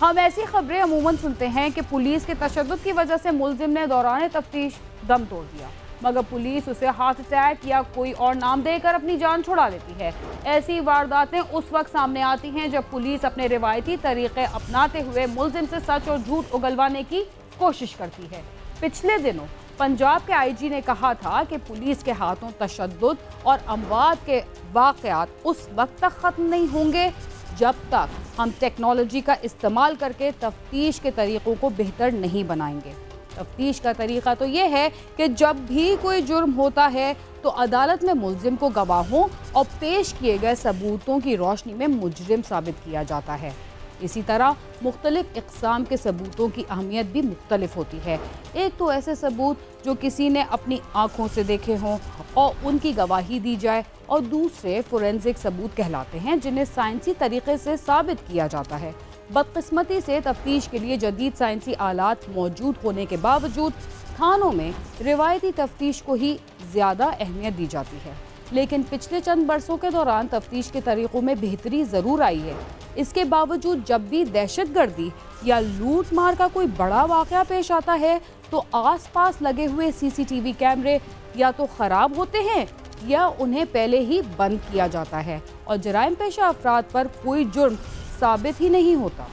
हम ऐसी खबरें अमूमन सुनते हैं कि पुलिस के तशद्दुद की वजह से मुलजिम ने दौरान तफ्तीश दम तोड़ दिया, मगर पुलिस उसे हार्ट अटैक या कोई और नाम देकर अपनी जान छुड़ा लेती है। ऐसी वारदातें उस वक्त सामने आती हैं जब पुलिस अपने रिवायती तरीके अपनाते हुए मुलजिम से सच और झूठ उगलवाने की कोशिश करती है। पिछले दिनों पंजाब के आईजी ने कहा था कि पुलिस के हाथों तशद्दुद और अमवात के वाक़यात उस वक्त तक ख़त्म नहीं होंगे जब तक हम टेक्नोलॉजी का इस्तेमाल करके तफ्तीश के तरीक़ों को बेहतर नहीं बनाएंगे। तफ्तीश का तरीक़ा तो ये है कि जब भी कोई जुर्म होता है तो अदालत में मुलजिम को गवाहों और पेश किए गए सबूतों की रोशनी में मुजरिम साबित किया जाता है। इसी तरह मुख्तलिफ इक़साम के सबूतों की अहमियत भी मुख्तलिफ होती है। एक तो ऐसे सबूत जो किसी ने अपनी आँखों से देखे हों और उनकी गवाही दी जाए, और दूसरे फोरेंसिक सबूत कहलाते हैं जिन्हें साइंसी तरीके से साबित किया जाता है। बदकिस्मती से तफ्तीश के लिए जदीद साइंसी आलात मौजूद होने के बावजूद थानों में रिवायती तफ्तीश को ही ज़्यादा अहमियत दी जाती है। लेकिन पिछले चंद बरसों के दौरान तफ्तीश के तरीक़ों में बेहतरी ज़रूर आई है। इसके बावजूद जब भी दहशतगर्दी या लूट मार का कोई बड़ा वाक़या पेश आता है तो आसपास लगे हुए सीसीटीवी कैमरे या तो ख़राब होते हैं या उन्हें पहले ही बंद किया जाता है और जराइम पेशा अफराद पर कोई जुर्म साबित ही नहीं होता।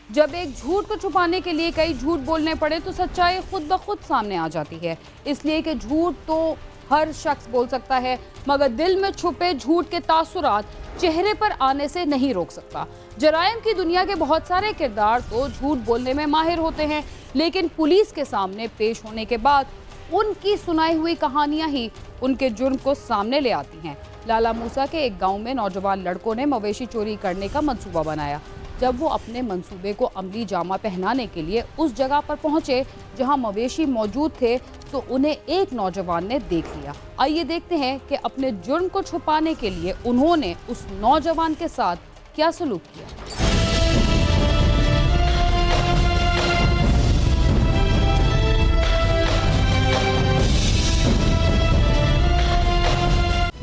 जब एक झूठ को छुपाने के लिए कई झूठ बोलने पड़े तो सच्चाई खुद ब खुद सामने आ जाती है। इसलिए कि झूठ तो हर शख्स बोल सकता है, मगर दिल में छुपे झूठ के तासुरात चेहरे पर आने से नहीं रोक सकता। जराइम की दुनिया के बहुत सारे किरदार तो झूठ बोलने में माहिर होते हैं, लेकिन पुलिस के सामने पेश होने के बाद उनकी सुनाई हुई कहानियां ही उनके जुर्म को सामने ले आती हैं। लाला मूसा के एक गांव में नौजवान लड़कों ने मवेशी चोरी करने का मंसूबा बनाया। जब वो अपने मंसूबे को अमली जामा पहनाने के लिए उस जगह पर पहुंचे जहां मवेशी मौजूद थे तो उन्हें एक नौजवान ने देख लिया। आइए देखते हैं कि अपने जुर्म को छुपाने के लिए उन्होंने उस नौजवान के साथ क्या सलूक किया।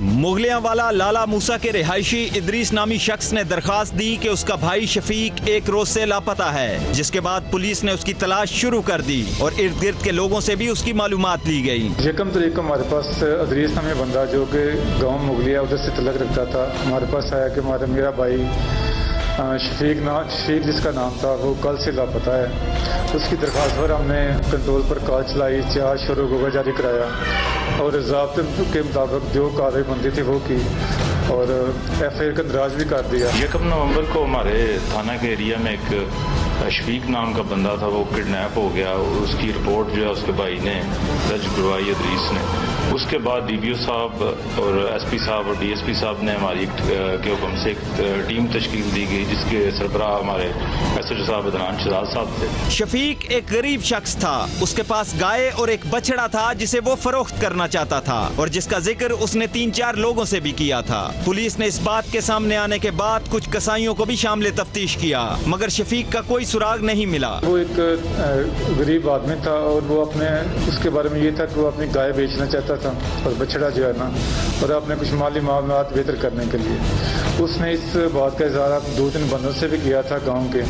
मुगलियांवाला लाला मूसा के रिहायशी इदरीस नामी शख्स ने दरखास्त दी कि उसका भाई शफीक एक रोज से लापता है, जिसके बाद पुलिस ने उसकी तलाश शुरू कर दी और इर्द गिर्द के लोगों से भी उसकी मालूमात ली गई। यकम तारीख को हमारे पास इदरीस नामी बंदा जो कि गाँव मुगलिया उधर से तलक रखता था, हमारे पास आया कि मेरा भाई शफीक जिसका नाम था वो कल से लापता है। उसकी दरख्वास्त पर हमने कंट्रोल पर कॉल चलाई, 4 शोर गोगा जारी कराया और ज़ाब्ते के मुताबिक जो कार्रवाई बनती थी वो की और FIR का दराज भी कर दिया। 1 नवंबर को हमारे थाना के एरिया में एक शफीक नाम का बंदा था, वो किडनैप हो गया। उसकी रिपोर्ट जो है उसके भाई ने दर्ज करवाई इदरीस ने। उसके बाद DPO साहब और SP साहब और DSP साहब ने हमारी के हुक्म से एक टीम तश्कील दी गई जिसके सरबराह हमारे SHO साहब अदनान शहजाद साहब थे। शफीक एक गरीब शख्स था, उसके पास गाय और एक बछड़ा था जिसे वो फरोख्त करना चाहता था और जिसका जिक्र उसने 3-4 लोगों से भी किया था। पुलिस ने इस बात के सामने आने के बाद कुछ कसाईयों को भी शामिल तफ्तीश किया, मगर शफीक का कोई सुराग नहीं मिला। वो एक गरीब आदमी था और वो उसके बारे में ये था कि वो अपनी गाय बेचना चाहता था और बछड़ा जो है ना, और अपने कुछ माली मामलात बेहतर करने के लिए उसने इस बात का इज़हार 2-3 बंदों से भी किया था गांव के।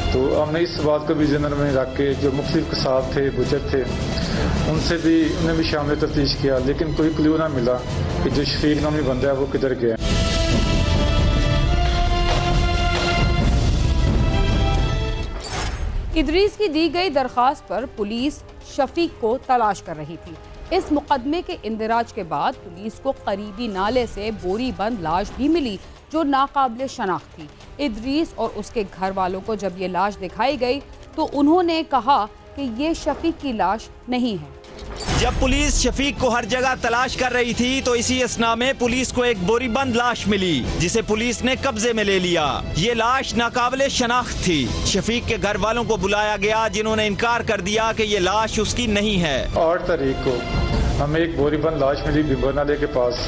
तो हमने इस बात को भी ज़हन में रख के जो मुख्तलिफ कसाब थे, बुचर थे, उन्हें भी शामिल तफ्तीश किया, लेकिन कोई क्लू ना मिला कि जो शफीक नामी बंदा है वो किधर गया। इदरीस की दी गई दरखास्त पर पुलिस शफीक को तलाश कर रही थी। इस मुकदमे के इंदिराज के बाद पुलिस को करीबी नाले से बोरी बंद लाश भी मिली जो नाकाबिले शनाख्त थी। इदरीस और उसके घर वालों को जब ये लाश दिखाई गई तो उन्होंने कहा कि ये शफीक की लाश नहीं है। जब पुलिस शफीक को हर जगह तलाश कर रही थी तो इसी असना में पुलिस को एक बोरीबंद लाश मिली जिसे पुलिस ने कब्जे में ले लिया। ये लाश नाकाबिले शनाख्त थी। शफीक के घर वालों को बुलाया गया जिन्होंने इनकार कर दिया कि ये लाश उसकी नहीं है। 8 तारीख को हमें एक बोरीबंद लाश मिली बिंबर नाले के पास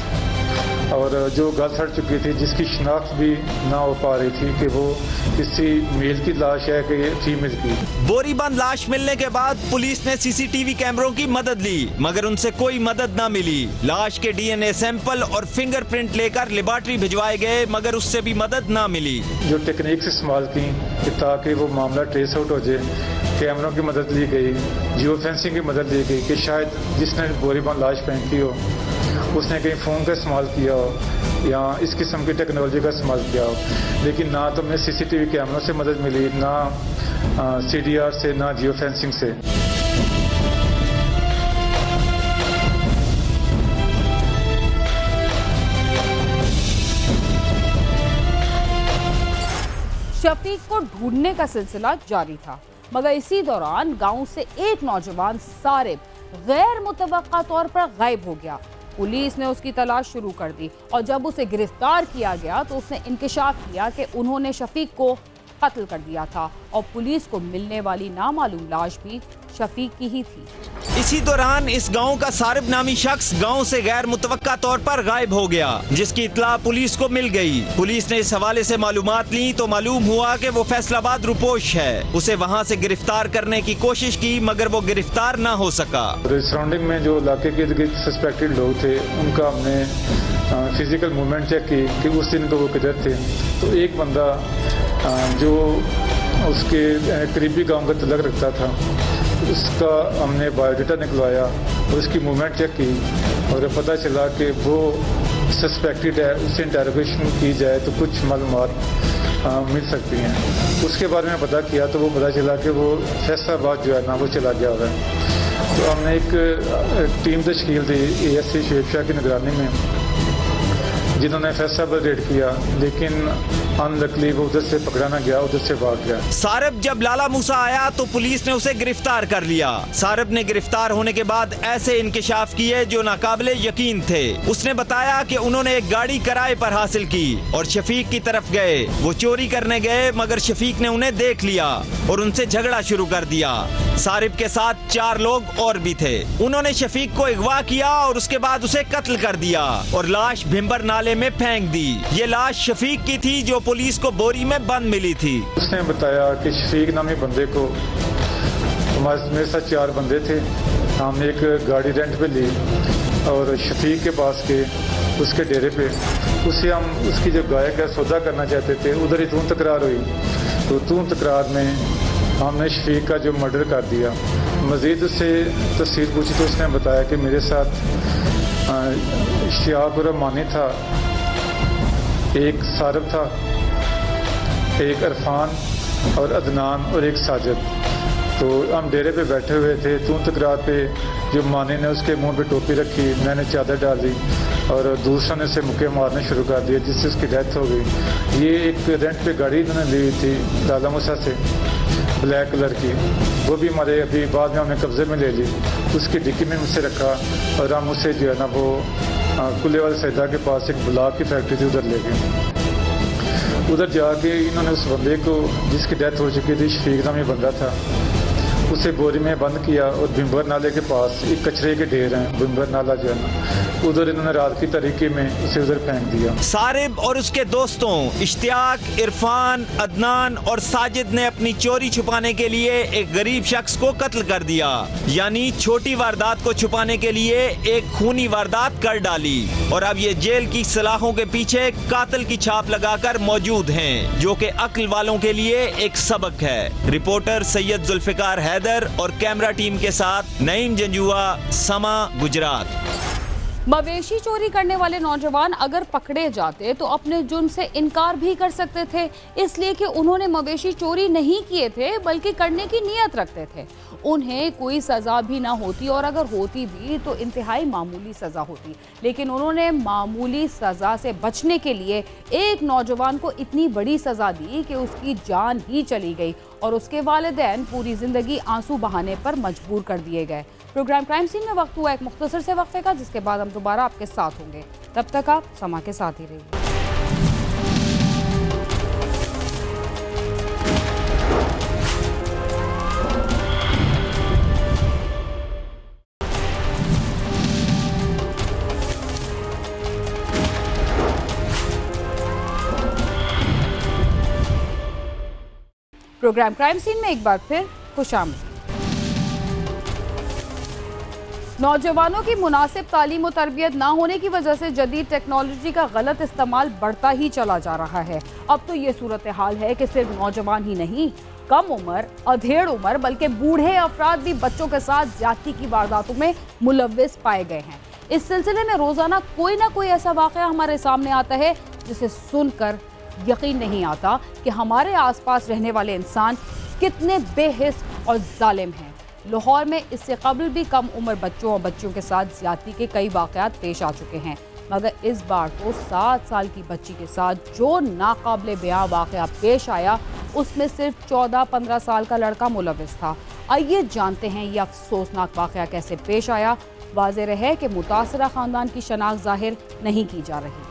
और जो गल सड़ चुकी थी, जिसकी शिनाख्त भी ना हो पा रही थी कि वो किसी मेल की लाश है कि फीमेल की। बोरीबंद लाश मिलने के बाद पुलिस ने सीसीटीवी कैमरों की मदद ली, मगर उनसे कोई मदद न मिली। लाश के डीएनए सैंपल और फिंगरप्रिंट लेकर लेबोरेटरी भिजवाए गए, मगर उससे भी मदद न मिली। जो टेक्निक्स इस्तेमाल की कि ताकि वो मामला ट्रेस आउट हो जाए, कैमरों की मदद ली गई, जियो फेंसिंग की मदद ली गई कि शायद जिसने बोरीबंद लाश फेंकी हो उसने कहीं फ़ोन का इस्तेमाल किया हो या इस किस्म की टेक्नोलॉजी का इस्तेमाल किया हो। लेकिन ना तो हमें सीसीटीवी कैमरों से मदद मिली, ना सीडीआर से, ना जियो फेंसिंग से। शफीक को ढूंढने का सिलसिला जारी था, मगर इसी दौरान गांव से एक नौजवान सारिब गैर मुतवक्का तौर पर गायब हो गया। पुलिस ने उसकी तलाश शुरू कर दी और जब उसे गिरफ्तार किया गया तो उसने इंकिशाफ किया कि उन्होंने शफीक को कत्ल कर दिया था और पुलिस को मिलने वाली नामालूम लाश भी शफीक की ही थी। इसी दौरान इस गांव का सारिब नामी शख्स गांव से गैर मुतवक्का तौर पर गायब हो गया, जिसकी इत्तला पुलिस को मिल गई। पुलिस ने इस हवाले से मालूमात ली तो मालूम हुआ कि वो फैसलाबाद रुपोश है। उसे वहां से गिरफ्तार करने की कोशिश की, मगर वो गिरफ्तार न हो सका। सराउंडिंग में जो इलाके के सस्पेक्टेड लोग थे उनका हमने फिजिकल मूवमेंट चेक की कि उस दिन को वो किधर थे। तो एक बंदा जो उसके करीबी गांव का तलक रखता था, उसका हमने बायोडाटा निकलवाया और उसकी मूवमेंट चेक की और पता चला कि वो सस्पेक्टेड है। उससे इंटरोगेशन की जाए तो कुछ मालूमात मिल सकती हैं। उसके बारे में पता किया तो वो पता चला कि वो फैसलाबाद जो है ना वो चला गया हुआ है। तो हमने एक टीम तश्कील दी ASC शुएब शाह की निगरानी में, जिन्होंने फैसलाबाद रेड किया, लेकिन अनलकली वो उधर से पकड़ा ना गया, उधर से भाग गया। सारिब जब लाला मूसा आया तो पुलिस ने उसे गिरफ्तार कर लिया। सारिब ने गिरफ्तार होने के बाद ऐसे इंकिशाफ किए जो नाकाबिले यकीन थे। उसने बताया कि उन्होंने एक गाड़ी किराए पर हासिल की और शफीक की तरफ गए। वो चोरी करने गए, मगर शफीक ने उन्हें देख लिया और उनसे झगड़ा शुरू कर दिया। सारिब के साथ 4 लोग और भी थे। उन्होंने शफीक को अगवा किया और उसके बाद उसे कत्ल कर दिया और लाश भिंबर नाले में फेंक दी। ये लाश शफीक की थी जो पुलिस को बोरी में बंद मिली थी। उसने बताया कि शफीक नामी बंदे को, मेरे साथ 4 बंदे थे, हमने एक गाड़ी रेंट पे ली और शफीक के पास के उसके डेरे पे उसे हम उसकी जो गाय का सौदा करना चाहते थे, उधर ही तून तकरार हुई। तो तून तकरार में हमने शफीक का जो मर्डर कर दिया। मजीद उससे तफसीर पूछी तो उसने बताया कि मेरे साथ शिहाब और मानी था, एक सारिब था, एक इरफान और अदनान और एक साजिद। तो हम डेरे पे बैठे हुए थे, तून तकरार पे जो मानी ने उसके मुंह पे टोपी रखी, मैंने चादर डाली और दूसरा ने उसे मुक्के मारने शुरू कर दिए, जिससे उसकी डेथ हो गई। ये एक रेंट पे गाड़ी इन्होंने ली हुई थी लाला मूसा से, ब्लैक कलर की, वो भी हमारे अभी बाद में हमने कब्जे में ले ली। उसकी डिक्की में मुझसे रखा और हम उसे जो है ना वो कुल्ले वाले सैदा के पास एक गुलाब की फैक्ट्री थी, उधर ले गए। उधर जाके इन्होंने उस बंदे को, जिसकी डेथ हो चुकी थी, शफीक नामी बंदा था, उसे बोरी में बंद किया और भिंबर नाले के पास एक कचरे के ढेर हैं, भिंबर नाला जो है ना, उधर इन्होंने रात की तरीके में उसे उधर फेंक दिया। सारिब और उसके दोस्तों इश्तियाक, इरफान, अदनान और साजिद ने अपनी चोरी छुपाने के लिए एक गरीब शख्स को कत्ल कर दिया, यानी छोटी वारदात को छुपाने के लिए एक खूनी वारदात कर डाली। और अब ये जेल की सलाखों के पीछे कातिल की छाप लगाकर मौजूद हैं, जो कि अक्ल वालों के लिए एक सबक है। रिपोर्टर सैयद जुल्फिकार हैदर और कैमरा टीम के साथ नईम जंजुआ, समा, गुजरात। मवेशी चोरी करने वाले नौजवान अगर पकड़े जाते तो अपने जुर्म से इनकार भी कर सकते थे, इसलिए कि उन्होंने मवेशी चोरी नहीं किए थे बल्कि करने की नीयत रखते थे। उन्हें कोई सज़ा भी ना होती और अगर होती भी तो इंतहाई मामूली सज़ा होती, लेकिन उन्होंने मामूली सज़ा से बचने के लिए एक नौजवान को इतनी बड़ी सज़ा दी कि उसकी जान ही चली गई और उसके वालिदैन पूरी ज़िंदगी आंसू बहाने पर मजबूर कर दिए गए। प्रोग्राम क्राइम सीन में वक्त हुआ एक मुख्तसर से वक्फे का, जिसके बाद हम दोबारा आपके साथ होंगे। तब तक आप समा के साथ ही रहिए। प्रोग्राम क्राइम सीन में एक बार फिर खुशामदीद। नौजवानों की मुनासिब तालीम और तरबियत ना होने की वजह से जदीद टेक्नोलॉजी का गलत इस्तेमाल बढ़ता ही चला जा रहा है। अब तो ये सूरत हाल है कि सिर्फ नौजवान ही नहीं, कम उम्र, अधेड़ उम्र, बल्कि बूढ़े अफराद भी बच्चों के साथ ज्यादती की वारदातों में मुलव्विस पाए गए हैं। इस सिलसिले में रोजाना कोई ना कोई ऐसा वाक़या हमारे सामने आता है जिसे सुनकर यकीन नहीं आता कि हमारे आसपास रहने वाले इंसान कितने बेहिस और जालिम हैं। लाहौर में इससे कबल भी कम उम्र बच्चों और बच्चियों के साथ ज्यादती के कई वाक़यात पेश आ चुके हैं, मगर इस बार तो 7 साल की बच्ची के साथ जो नाकाबिले बयां वाक़या पेश आया उसमें सिर्फ 14-15 साल का लड़का मुलव्विस था। आइए जानते हैं ये अफसोसनाक वाक़या कैसे पेश आया। वाज़ेह रहे कि मुतासरा ख़ानदान की शनाख्त ज़ाहिर नहीं की जा रही।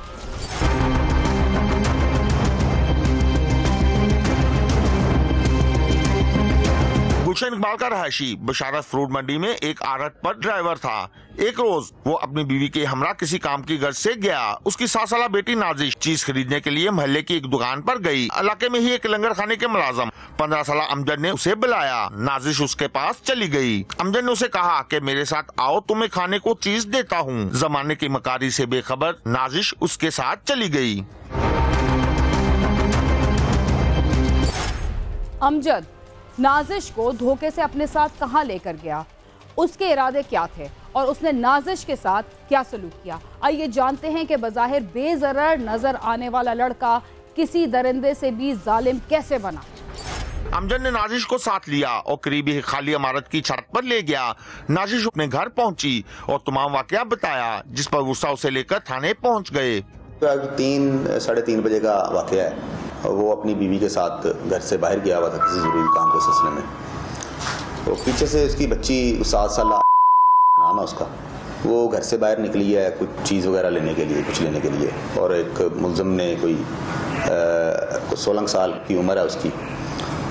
गुलशन इकबाल का रहायशी बशारत फ्रूट मंडी में एक आड़त पर ड्राइवर था। एक रोज वो अपनी बीवी के हमरा किसी काम की गर्ज से गया। उसकी 7 साला बेटी नाजिश चीज खरीदने के लिए मोहल्ले की एक दुकान पर गई। इलाके में ही एक लंगर खाने के मुलाजम 15 साला अमजद ने उसे बुलाया। नाजिश उसके पास चली गई। अमजद ने उसे कहा कि मेरे साथ आओ, तुम्हें खाने को चीज देता हूँ। जमाने की मकारी से बेखबर नाजिश उसके साथ चली गई। अमजद नाजिश को धोखे से अपने साथ कहां लेकर गया, उसके इरादे क्या थे और उसने नाजिश के साथ क्या सलूक किया। आइए जानते हैं कि बज़ाहिर बेज़रर नजर आने वाला लड़का किसी दरिंदे से भी जालिम कैसे बना। अमजद ने नाजिश को साथ लिया और करीबी खाली इमारत की छत पर ले गया। नाजिश अपने घर पहुंची और तमाम वाकया बताया, जिस पर गुस्सा उसे लेकर थाने पहुंच गए। 3-3:30 बजे का वाकया है। वो अपनी बीवी के साथ घर से बाहर गया हुआ था किसी जरूरी काम के सिलसिले में। तो पीछे से उसकी बच्ची 7 साल नाम है उसका, वो घर से बाहर निकली है कुछ चीज़ वगैरह लेने के लिए, कुछ लेने के लिए। और एक मुलजम ने कोई 16 साल की उम्र है उसकी,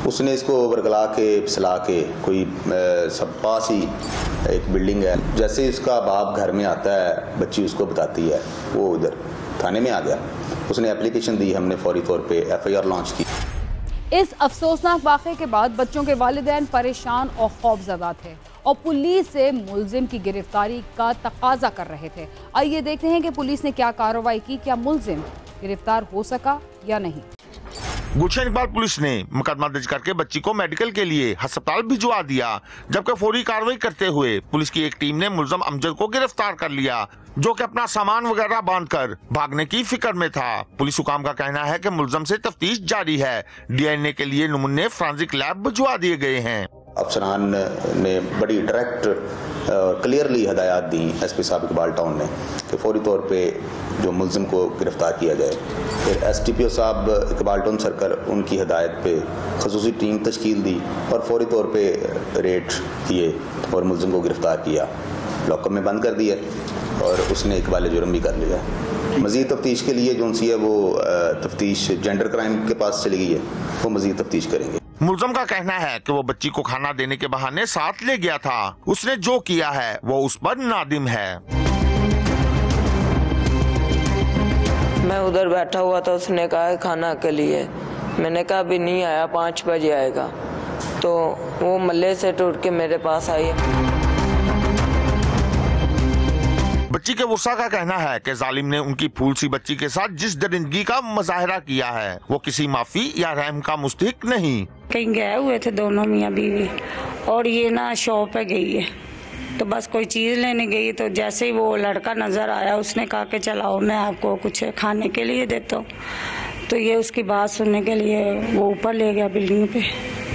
उसने इसको बरगला के फिसला के कोई सब पास ही एक बिल्डिंग है। जैसे ही उसका बाप घर में आता है, बच्ची उसको बताती है, वो इधर थाने में आ गया। उसने एप्लीकेशन दी, हमने फौरी तौर पे FIR लॉन्च की। इस अफसोसनाक वाक़े के बाद बच्चों के वालिदैन परेशान और खौफज़दा थे और पुलिस से मुलजिम की गिरफ्तारी का तकाजा कर रहे थे। आइए देखते हैं कि पुलिस ने क्या कार्रवाई की, क्या मुलजिम गिरफ्तार हो सका या नहीं। गुलशन इकबाल पुलिस ने मुकदमा दर्ज करके बच्ची को मेडिकल के लिए अस्पताल भिजवा दिया, जबकि फौरी कार्रवाई करते हुए पुलिस की एक टीम ने मुलजिम अमजद को गिरफ्तार कर लिया, जो कि अपना सामान वगैरह बांधकर भागने की फिक्र में था। पुलिस हुकाम का कहना है कि मुलजिम से तफ्तीश जारी है। DNA के लिए नमूने फोरेंसिक लैब भिजवा दिए गए हैं। अफसरान ने बड़ी डायरेक्ट क्लियरली हदायत दी SP साहब इकबाल टाउन ने कि फौरी तौर पे जो मुलजिम को गिरफ्तार किया जाए। फिर STPO साहब इकबाल टाउन सर्कल, उनकी हदायत पे खसूसी टीम तश्कील दी और फौरी तौर पे रेड किए और मुलजिम को गिरफ्तार किया, लॉकअप में बंद कर दिया और उसने इकबाल जुर्म भी कर लिया। मज़ीद तफ्तीश के लिए जो सी है वो तफ्तीश जेंडर क्राइम के पास चली गई है, वो मज़ीद तफ्तीश करेंगे। मुलजिम का कहना है कि वो बच्ची को खाना देने के बहाने साथ ले गया था। उसने जो किया है वो उस पर नादिम है। मैं उधर बैठा हुआ था, उसने कहा खाना के लिए। मैंने कहा अभी नहीं आया, 5 बजे आएगा। तो वो मल्ले से टूट के मेरे पास आई। बच्ची के वुस्सा का कहना है कि जालिम ने उनकी फूल सी बच्ची के साथ जिस दरिंदगी का मुजाहरा किया है वो किसी माफी या रहम का मुस्तहिक नहीं। कहीं गए हुए थे दोनों मियाँ बीवी और ये ना शॉप पे गई है, तो बस कोई चीज़ लेने गई। तो जैसे ही वो लड़का नज़र आया, उसने कहा कि चलाओ मैं आपको कुछ खाने के लिए देता हूँ। तो ये उसकी बात सुनने के लिए वो ऊपर ले गया बिल्डिंग पे।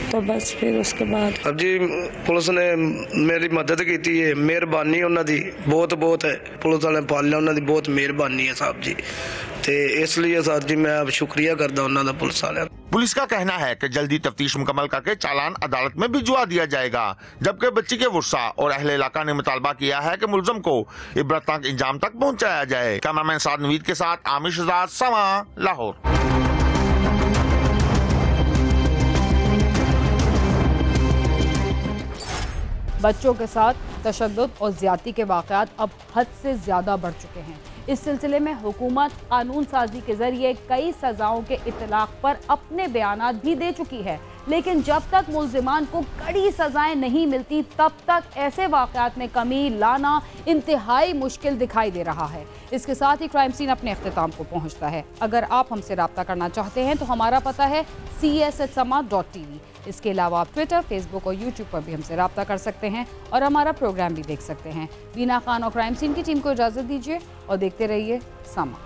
तो बस फिर उसके बाद अब जी पुलिस ने मेरी मदद की है, मेहरबानी उन्होंने बहुत है। पुलिस वाले पाल लिया, उन्होंने बहुत मेहरबानी है साहब जी। तो इसलिए सर जी मैं अब शुक्रिया करता उन्होंने पुलिस वाले। पुलिस का कहना है कि जल्दी तफ्तीश मुकम्मल करके चालान अदालत में भिजवा दिया जाएगा, जबकि बच्ची के वुर्सा और अहले इलाका ने मुतालबा किया है कि मुलजिम को इबरतनाक इंजाम तक पहुँचाया जाए। कैमरामैन साद नवीद के साथ आमिर शहजाद, समा, लाहौर। बच्चों के साथ तशद्दुद और ज्यादती के वाक़यात अब हद से ज़्यादा बढ़ चुके हैं। इस सिलसिले में हुकूमत कानून साजी के जरिए कई सजाओं के इतलाक पर अपने बयानात भी दे चुकी है, लेकिन जब तक मुल्जिमान को कड़ी सजाएं नहीं मिलती तब तक ऐसे वाक़यात में कमी लाना इंतहाई मुश्किल दिखाई दे रहा है। इसके साथ ही क्राइम सीन अपने अख्तिताम को पहुंचता है। अगर आप हमसे रब्ता करना चाहते हैं तो हमारा पता है cs@sama.tv। इसके अलावा आप ट्विटर, फेसबुक और यूट्यूब पर भी हमसे रब्ता कर सकते हैं और हमारा प्रोग्राम भी देख सकते हैं। बीना खान और क्राइम सीन की टीम को इजाज़त दीजिए और देखते रहिए समा।